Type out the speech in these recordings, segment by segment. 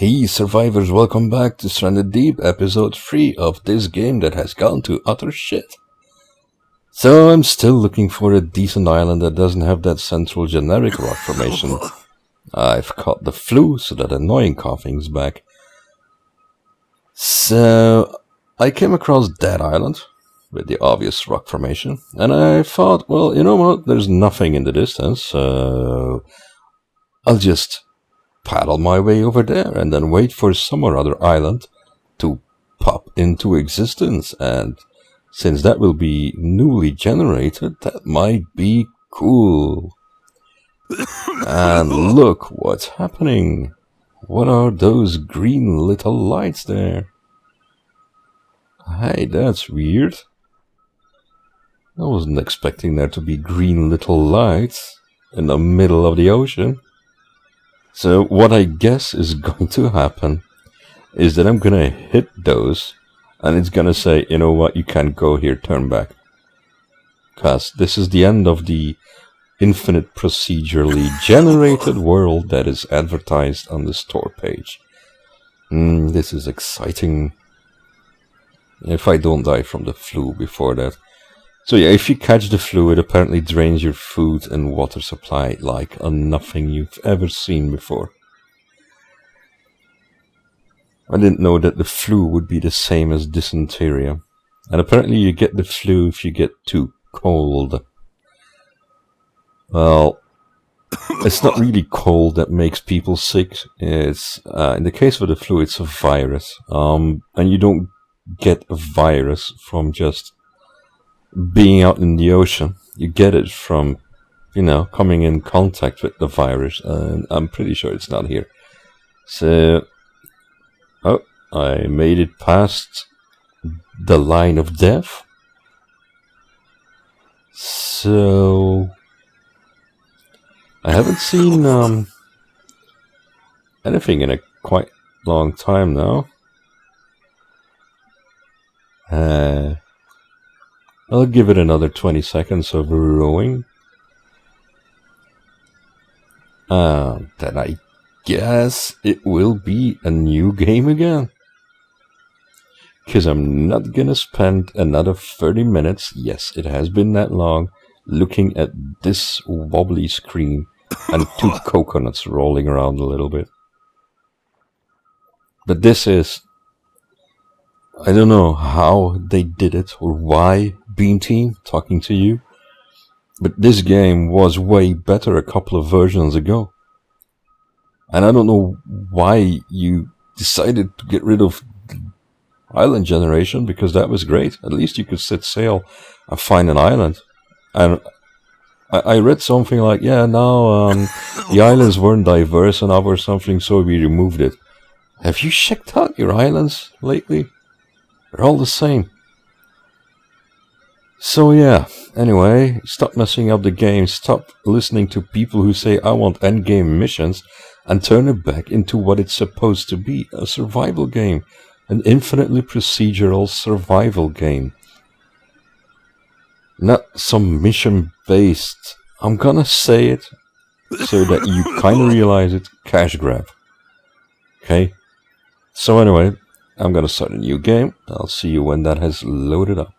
Hey survivors, welcome back to Stranded Deep, episode 3 of this game that has gone to utter shit. So I'm still looking for a decent island that doesn't have that central generic rock formation. I've caught the flu, so that annoying coughing's back. So I came across that island with the obvious rock formation, and I thought, well, you know what, there's nothing in the distance, so I'll just paddle my way over there and then wait for some other island to pop into existence. And since that will be newly generated, that might be cool. And look what's happening. What are those green little lights there? Hey, that's weird. I wasn't expecting there to be green little lights in the middle of the ocean. So what I guess is going to happen is that I'm going to hit those and it's going to say, you know what, you can't go here, turn back. Because this is the end of the infinite procedurally generated world that is advertised on the store page. This is exciting. If I don't die from the flu before that. So yeah, if you catch the flu, it apparently drains your food and water supply like nothing you've ever seen before. I didn't know that the flu would be the same as dysentery. And apparently you get the flu if you get too cold. Well, it's not really cold that makes people sick. It's in the case of the flu, it's a virus. And you don't get a virus from just being out in the ocean. You get it from, coming in contact with the virus, and I'm pretty sure it's not here. So, I made it past the line of death. So, I haven't seen anything in a quite long time now. I'll give it another 20 seconds of rowing. Then I guess it will be a new game again. Because I'm not gonna spend another 30 minutes, yes, it has been that long, looking at this wobbly screen and two coconuts rolling around a little bit. But this is... I don't know how they did it or why, Beam Team, talking to you. But this game was way better a couple of versions ago. And I don't know why you decided to get rid of island generation, because that was great. At least you could set sail and find an island. And I read something like, yeah, now the islands weren't diverse enough or something, so we removed it. Have you checked out your islands lately? They're all the same. So yeah, anyway, stop messing up the game, stop listening to people who say I want endgame missions, and turn it back into what it's supposed to be, a survival game. An infinitely procedural survival game. Not some mission-based, I'm gonna say it so that you kinda realize it, cash grab. Okay? So anyway, I'm gonna start a new game. I'll see you when that has loaded up.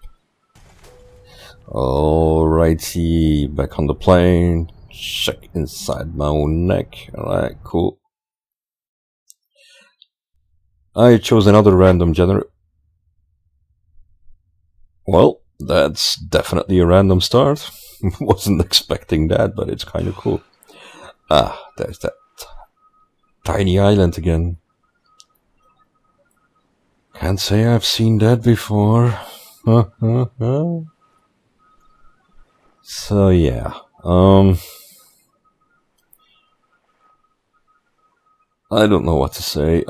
Alrighty, back on the plane. Check inside my own neck. Alright, cool. I chose another random generator. Well, that's definitely a random start. Wasn't expecting that, but it's kind of cool. There's that tiny island again. Can't say I've seen that before. So yeah, I don't know what to say.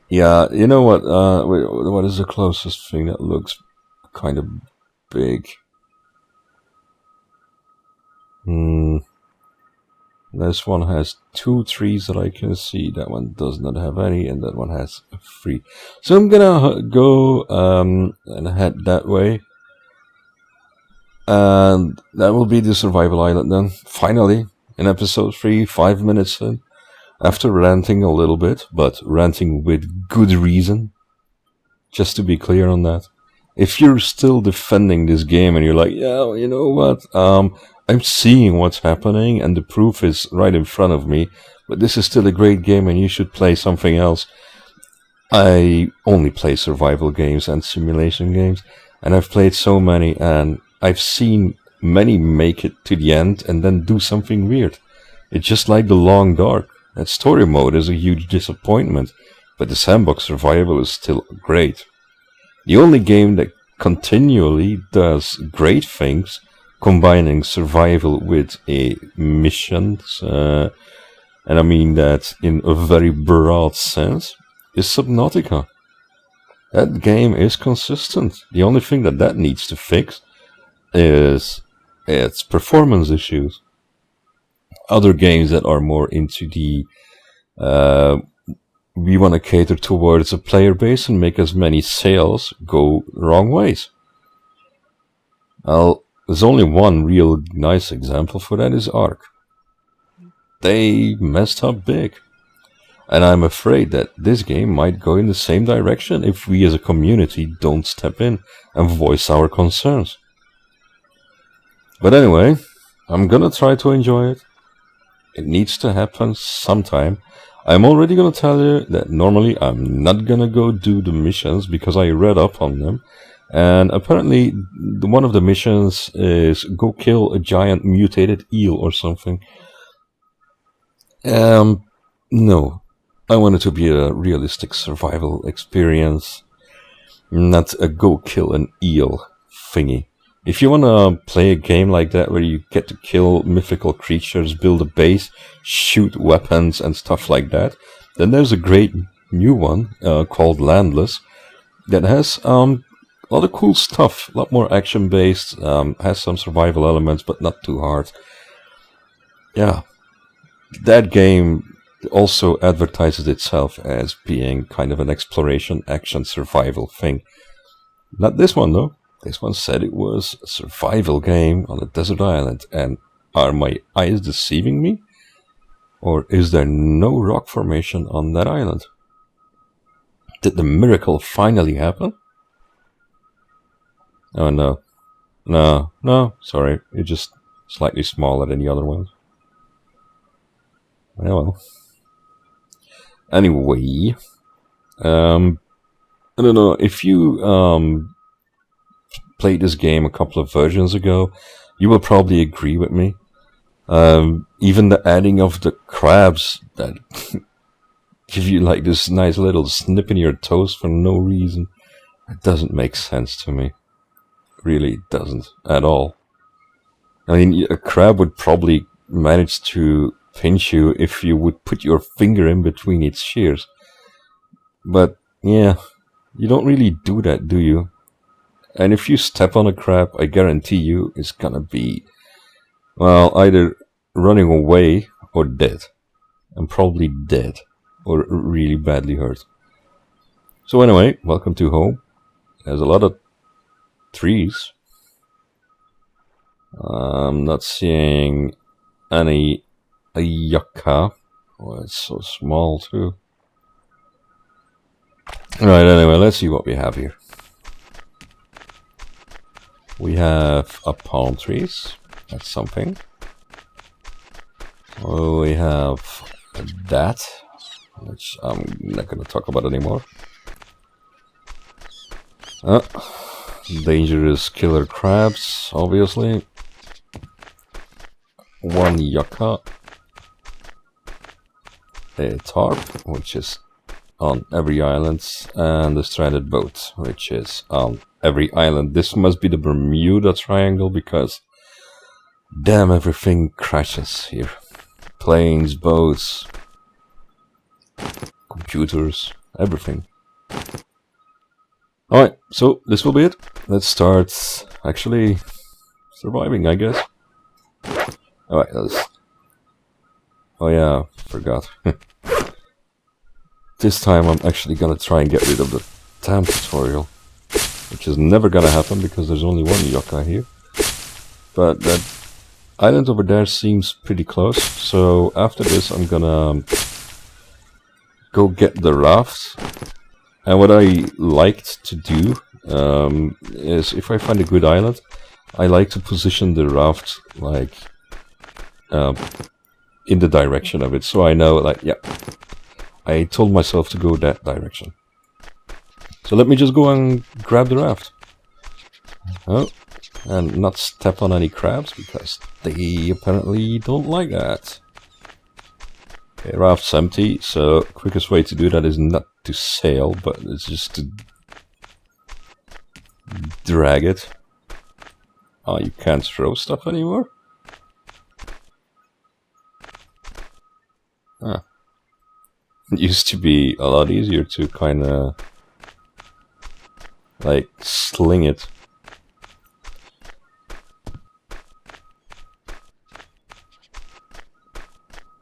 Yeah, you know what? What is the closest thing that looks kind of big? This one has 2 trees that I can see. That one does not have any, and that one has 3. So I'm gonna go and head that way. And that will be the survival island then. Finally, in episode 3, 5 minutes in, after ranting a little bit, but ranting with good reason. Just to be clear on that. If you're still defending this game and you're like, yeah, well, you know what, I'm seeing what's happening and the proof is right in front of me, but this is still a great game and you should play something else. I only play survival games and simulation games, and I've played so many, and I've seen many make it to the end and then do something weird. It's just like The Long Dark. That story mode is a huge disappointment, but the sandbox survival is still great. The only game that continually does great things, combining survival with a missions, and I mean that in a very broad sense, is Subnautica. That game is consistent. The only thing that needs to fix is its performance issues. Other games that are more into the we want to cater towards a player base and make as many sales go wrong ways. Well, there's only one real nice example for that is Ark. They messed up big. And I'm afraid that this game might go in the same direction if we as a community don't step in and voice our concerns. But anyway, I'm gonna try to enjoy it. It needs to happen sometime. I'm already gonna tell you that normally I'm not gonna go do the missions because I read up on them. And apparently one of the missions is go kill a giant mutated eel or something. No. I want it to be a realistic survival experience, not a go kill an eel thingy. If you want to play a game like that where you get to kill mythical creatures, build a base, shoot weapons and stuff like that, then there's a great new one called Landless that has a lot of cool stuff, a lot more action based, has some survival elements but not too hard. Yeah, that game also advertises itself as being kind of an exploration action survival thing. Not this one though. This one said it was a survival game on a desert island. And are my eyes deceiving me? Or is there no rock formation on that island? Did the miracle finally happen? Oh no. No, sorry. It's just slightly smaller than the other ones. Well. Anyway, I don't know, if you played this game a couple of versions ago, you will probably agree with me. Even the adding of the crabs that give you like this nice little snip in your toes for no reason, it doesn't make sense to me. Really doesn't at all. I mean, a crab would probably manage to pinch you if you would put your finger in between its shears. But yeah, you don't really do that, do you? And if you step on a crab, I guarantee you it's gonna be, well, either running away or dead. And probably dead. Or really badly hurt. So anyway, welcome to home. There's a lot of trees. I'm not seeing any yucca. Oh, it's so small too. Right, anyway, let's see what we have here. We have palm trees. That's something. Oh, we have that, which I'm not going to talk about anymore. Dangerous killer crabs, obviously. One yucca. A tarp, which is on every island, and the stranded boat, which is on every island. This must be the Bermuda Triangle, because damn, everything crashes here. Planes, boats, computers, everything. Alright, so this will be it. Let's start actually surviving, I guess. Alright, let's... Oh yeah, forgot. This time I'm actually gonna try and get rid of the damn tutorial, which is never gonna happen because there's only one yucca here. But that island over there seems pretty close, so after this I'm gonna go get the raft. And what I liked to do is, if I find a good island, I like to position the raft like in the direction of it, so I know, like, yeah, I told myself to go that direction. So let me just go and grab the raft. Oh, and not step on any crabs, because they apparently don't like that. Okay, raft's empty, so quickest way to do that is not to sail, but it's just to drag it. Oh, you can't throw stuff anymore? Ah. It used to be a lot easier to kinda like sling it.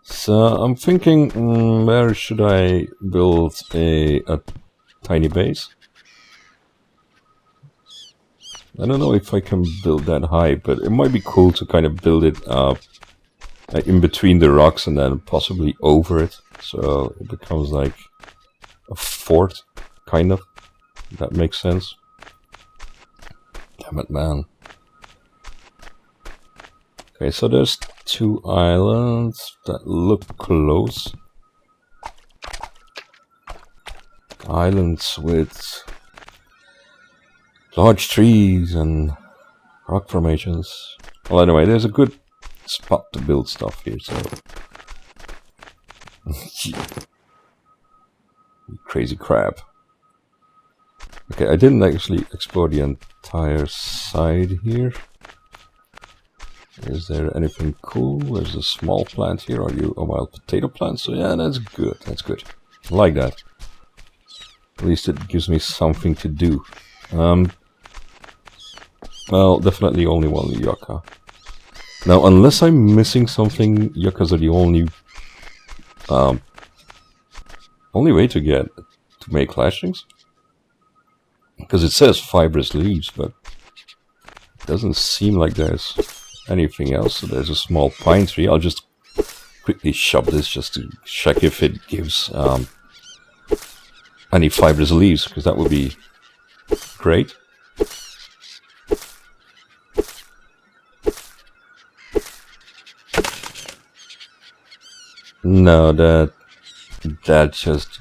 So I'm thinking, where should I build a tiny base? I don't know if I can build that high, but it might be cool to kind of build it like in between the rocks and then possibly over it, so it becomes like a fort, kind of. If that makes sense. Damn it, man. Okay, so there's 2 islands that look close. Islands with large trees and rock formations. Well, anyway, there's a good spot to build stuff here, so... Crazy crab. Okay, I didn't actually explore the entire side here. Is there anything cool? There's a small plant here. Are you a wild potato plant? So yeah, that's good. That's good. I like that. At least it gives me something to do. Well, definitely only one yucca. Now, unless I'm missing something, yuccas are the only way to make lashings. Because it says fibrous leaves, but it doesn't seem like there's anything else. So there's a small pine tree. I'll just quickly shove this just to check if it gives any fibrous leaves, because that would be great. No, that just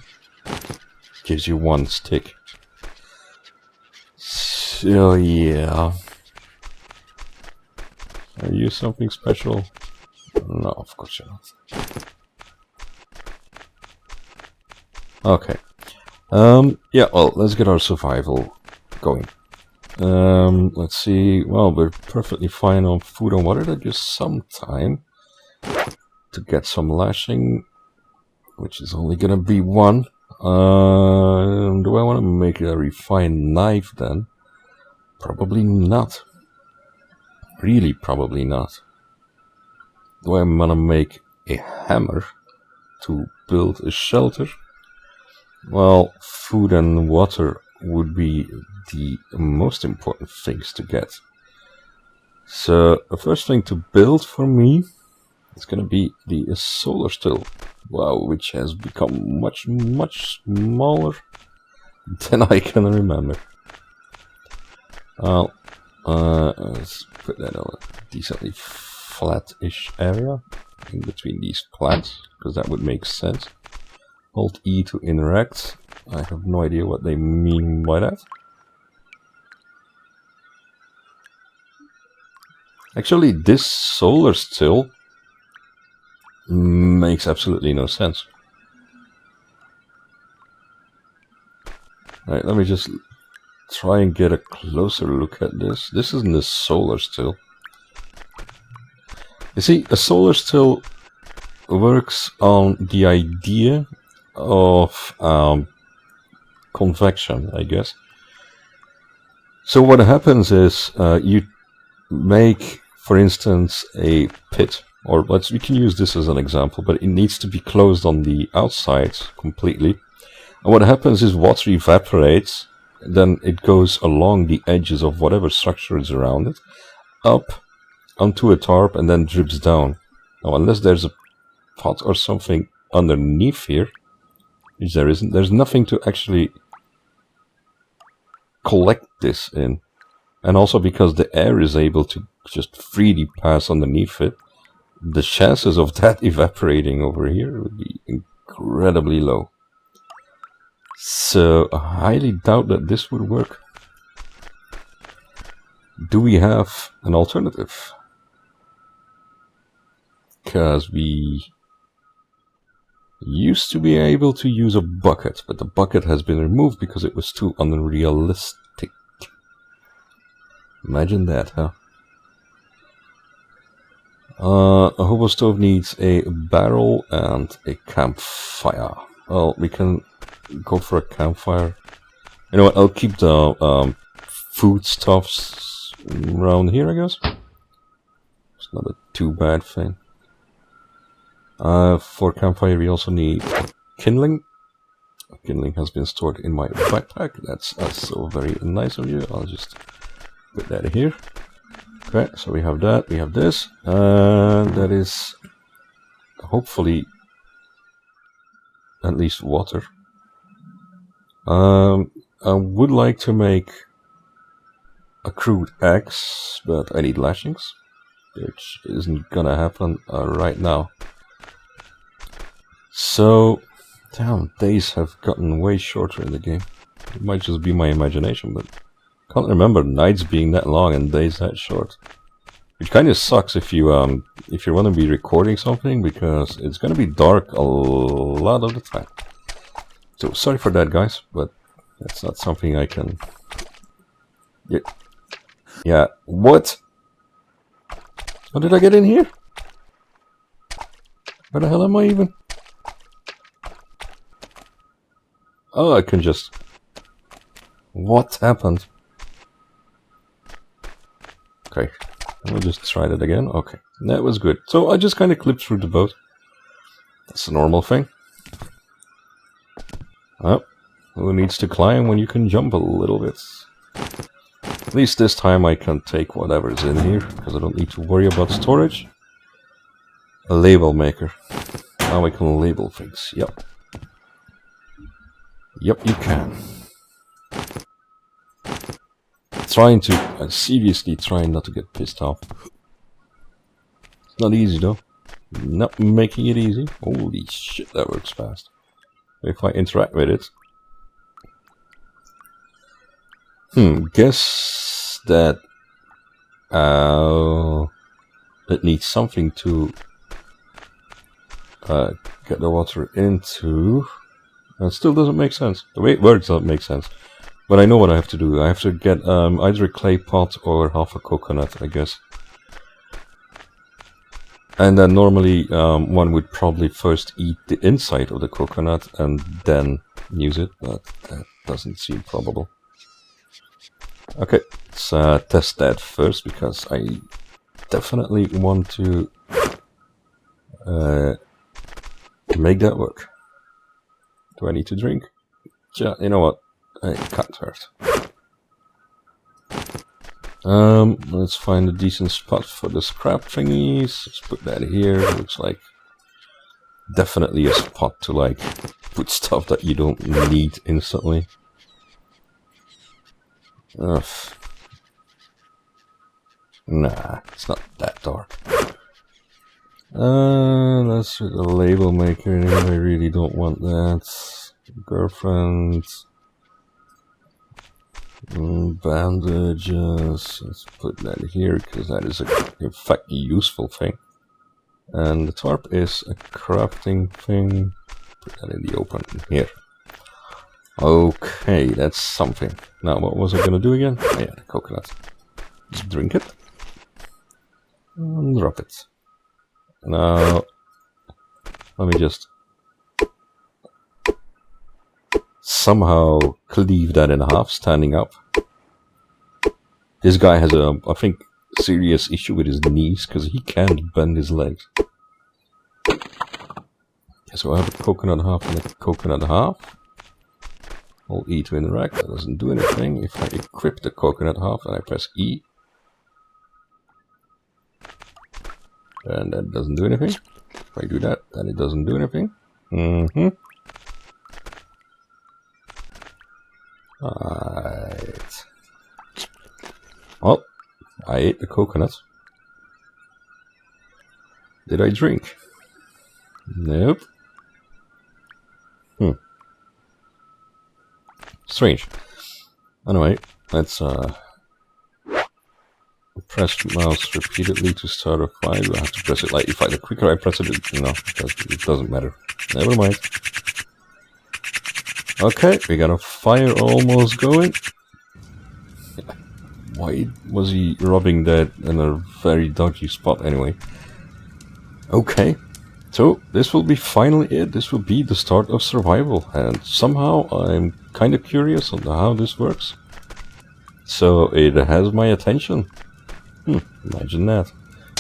gives you 1 stick. So yeah. Are you something special? No, of course you're not. Okay. Yeah, well, let's get our survival going. Let's see. Well, we're perfectly fine on food and water. That gives some time to get some lashing, which is only gonna be 1. Do I want to make a refined knife then? Probably not. Really, probably not. Do I want to make a hammer to build a shelter? Well, food and water would be the most important things to get. So the first thing to build for me is going to be the solar still. Wow, which has become much, much smaller than I can remember. Well, let's put that on a decently flat-ish area in between these plants, because that would make sense. Hold E to interact. I have no idea what they mean by that. Actually, this solar still makes absolutely no sense. Alright, let me just try and get a closer look at this. This isn't a solar still. You see, a solar still works on the idea of convection, I guess. So what happens is you make, for instance, a pit, or we can use this as an example, but it needs to be closed on the outside completely. And what happens is water evaporates, then it goes along the edges of whatever structure is around it, up onto a tarp and then drips down. Now, unless there's a pot or something underneath here, which there isn't, there's nothing to actually collect this in. And also because the air is able to just freely pass underneath it, the chances of that evaporating over here would be incredibly low. So I highly doubt that this would work. Do we have an alternative? Because we used to be able to use a bucket, but the bucket has been removed because it was too unrealistic. Imagine that, huh? A hobo stove needs a barrel and a campfire. Well, we can go for a campfire. You know what, I'll keep the foodstuffs around here, I guess. It's not a too bad thing. For campfire we also need kindling. Kindling has been stored in my backpack. That's so very nice of you. I'll just put that here. Okay, so we have that, we have this, and that is hopefully at least water. I would like to make a crude axe, but I need lashings, which isn't gonna happen right now. So, damn, days have gotten way shorter in the game. It might just be my imagination, but I can't remember nights being that long and days that short. Which kind of sucks if you want to be recording something, because it's gonna be dark a lot of the time. So sorry for that, guys, but that's not something I can. Yeah. What? How did I get in here? Where the hell am I even? Oh, I can just. What happened? Okay, we'll just try that again. Okay, that was good. So I just kind of clipped through the boat. That's a normal thing. Well, who needs to climb when you can jump a little bit? At least this time I can take whatever's in here, because I don't need to worry about storage. A label maker. Now I can label things. Yep. Yep, you can. Seriously trying not to get pissed off. It's not easy though. Not making it easy. Holy shit, that works fast. If I interact with it. Guess that it needs something to get the water into. It still doesn't make sense. The way it works doesn't make sense. But I know what I have to do. I have to get either a clay pot or half a coconut, I guess. And then normally one would probably first eat the inside of the coconut and then use it, but that doesn't seem probable. Okay, let's test that first, because I definitely want to make that work. Do I need to drink? Yeah, you know what? I can't hurt. Let's find a decent spot for the scrap thingies. Let's put that here. Looks like definitely a spot to like put stuff that you don't need instantly. Ugh. Nah, it's not that dark. Let's put a label maker in here. I really don't want that. Girlfriend. Bandages. Let's put that here, because that is in fact a useful thing. And the tarp is a crafting thing. Put that in the open here. Okay, that's something. Now, what was I gonna do again? Oh, yeah, the coconut. Just drink it. And drop it. Now, let me just somehow cleave that in half, standing up. This guy has a, I think, serious issue with his knees, because he can't bend his legs. Okay, so I have a coconut half and a coconut half. Hold E to interact, that doesn't do anything. If I equip the coconut half and I press E, And that doesn't do anything. If I do that, then it doesn't do anything. Right. Well, I ate the coconut. Did I drink? Nope. Strange. Anyway, let's press mouse repeatedly to start a fire. Do I have to press it like if the quicker I press it, no, it doesn't matter. Never mind. Okay, we got a fire almost going. Why was he rubbing that in a very dodgy spot anyway? Okay, so this will be finally it. This will be the start of survival, and somehow I'm kind of curious on how this works. So it has my attention. Imagine that.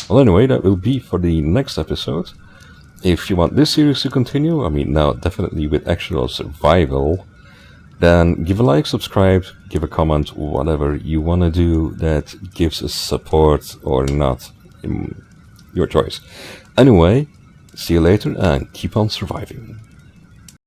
Well, anyway, that will be for the next episode. If you want this series to continue, I mean now definitely with actual survival, then give a like, subscribe, give a comment, whatever you want to do that gives us support or not. Your choice. Anyway, see you later and keep on surviving.